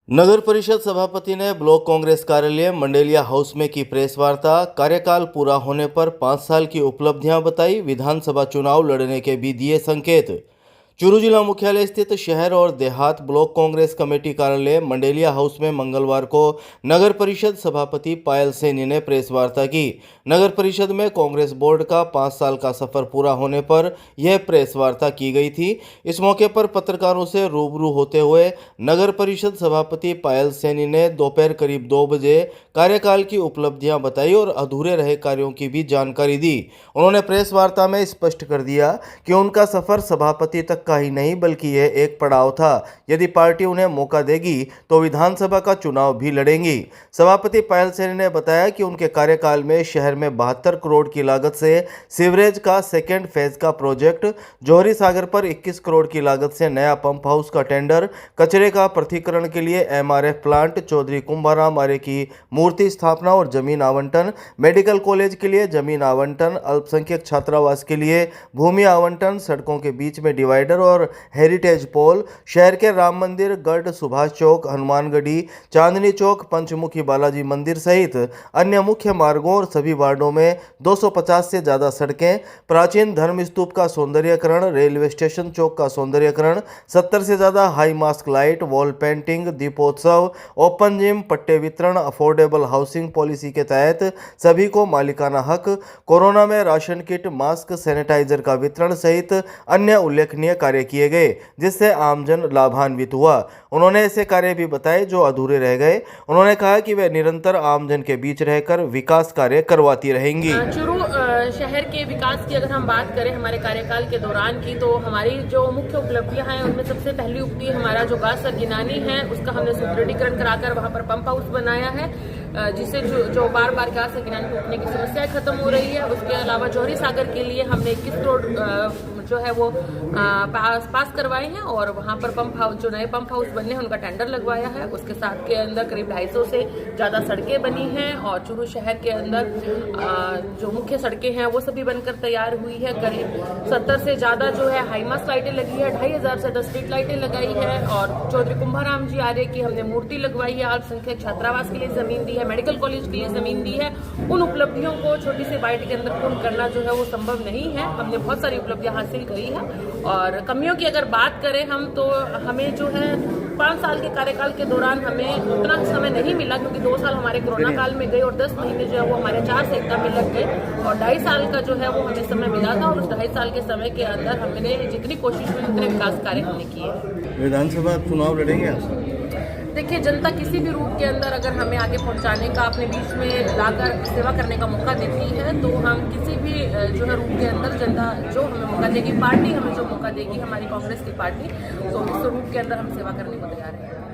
नगर परिषद सभापति ने ब्लॉक कांग्रेस कार्यालय मंडेलिया हाउस में की प्रेस वार्ता। कार्यकाल पूरा होने पर 5 साल की उपलब्धियां बताई। विधानसभा चुनाव लड़ने के भी दिए संकेत। चूरू जिला मुख्यालय स्थित शहर और देहात ब्लॉक कांग्रेस कमेटी कार्यालय मंडेलिया हाउस में मंगलवार को नगर परिषद सभापति पायल सैनी ने प्रेस वार्ता की। नगर परिषद में कांग्रेस बोर्ड का 5 साल का सफर पूरा होने पर यह प्रेस वार्ता की गई थी। इस मौके पर पत्रकारों से रूबरू होते हुए नगर परिषद सभापति पायल सैनी ने दोपहर करीब 2 बजे कार्यकाल की उपलब्धियां बताई और अधूरे रहे कार्यों की भी जानकारी दी। उन्होंने प्रेस वार्ता में स्पष्ट कर दिया कि उनका सफर सभापति तक का ही नहीं बल्कि यह एक पड़ाव था। यदि पार्टी उन्हें मौका देगी तो विधानसभा का चुनाव भी लड़ेंगी। सभापति पायल सैनी ने बताया कि उनके कार्यकाल में शहर में 72 करोड़ की लागत से सीवरेज का सेकेंड फेज का प्रोजेक्ट, जौहरी सागर पर 21 करोड़ की लागत से नया पंप हाउस का टेंडर, कचरे का पृथक्करण के लिए MRF प्लांट, चौधरी कुंभाराम आर्य की मूर्ति स्थापना और जमीन आवंटन, मेडिकल कॉलेज के लिए जमीन आवंटन, अल्पसंख्यक छात्रावास के लिए भूमि आवंटन, सड़कों के बीच में डिवाइडर और हेरिटेज पोल, शहर के राम मंदिर, गढ़, सुभाष चौक, हनुमानगढ़ी, चांदनी चौक, पंचमुखी बालाजी मंदिर सहित अन्य मुख्य मार्गों और सभी वार्डों में 250 से ज्यादा सड़कें, प्राचीन धर्म स्तूप का सौंदर्यकरण, रेलवे स्टेशन चौक का सौंदर्यकरण, 70 से ज्यादा high mast light, wall painting, दीपोत्सव, ओपन जिम, पट्टे वितरण, अफोर्डेबल हाउसिंग पॉलिसी के तहत सभी को मालिकाना हक, कोरोना में राशन किट, मास्क, सैनिटाइजर का वितरण सहित अन्य उल्लेखनीय कार्य किए गए जिससे आमजन लाभान्वित हुआ। उन्होंने ऐसे कार्य भी बताए जो अधूरे रह गए। उन्होंने कहा कि वे निरंतर आमजन के बीच रहकर विकास कार्य करवाती रहेंगी। चूरू शहर के विकास की अगर हम बात करें हमारे कार्यकाल के दौरान की, तो हमारी जो मुख्य उपलब्धियां हैं उनमें सबसे पहली उपलब्धि हमारा जो गासर गिनानी है उसका हमने सुदृढ़ीकरण कराकर वहां पर पंप हाउस बनाया है, जिससे जो बार बार गासर गिनानी टूटने की समस्या खत्म हो रही है। उसके अलावा जौहरी सागर के लिए हमने 21 करोड़ जो है वो पास करवाए हैं और वहां पर पंप हाउस, जो नए पंप हाउस बनने हैं उनका टेंडर लगवाया है। उसके साथ के अंदर करीब 250 से ज़्यादा सड़कें बनी हैं और चूरू शहर के अंदर जो मुख्य सड़कें हैं वो सभी बनकर तैयार हुई है। करीब 70 से ज़्यादा जो है हाईमास लाइटें लगी है, 2500 से 10 स्ट्रीट लाइटें लगाई है और चौधरी कुंभाराम जी आर्य की हमने मूर्ति लगवाई है। अल्पसंख्यक छात्रावास के लिए ज़मीन दी है, मेडिकल कॉलेज के लिए ज़मीन दी है। उन उपलब्धियों को छोटी सी बाइट के अंदर पूर्ण करना जो है वो संभव नहीं है। हमने बहुत सारी उपलब्धियां हासिल करी है और कमियों की अगर बात करें हम, तो हमें जो है 5 साल के कार्यकाल के दौरान हमें उतना समय नहीं मिला क्योंकि 2 साल हमारे कोरोना काल में गए और 10 महीने जो है वो हमारे 4 से एकदम में लग गए और 2.5 साल का जो है वो हमें समय मिला था और उस 2.5 साल के समय के अंदर हमने जितनी कोशिश हुई उतने विकास कार्य हमने किए। विधानसभा चुनाव लड़ेंगे। देखिए, जनता किसी भी रूप के अंदर अगर हमें आगे पहुंचाने का, अपने बीच में लाकर सेवा करने का मौका देती है तो हम किसी भी जो है रूप के अंदर जनता जो हमें मौका देगी, पार्टी हमें जो मौका देगी, हमारी कांग्रेस की पार्टी, तो इस रूप के अंदर हम सेवा करने को तैयार हैं।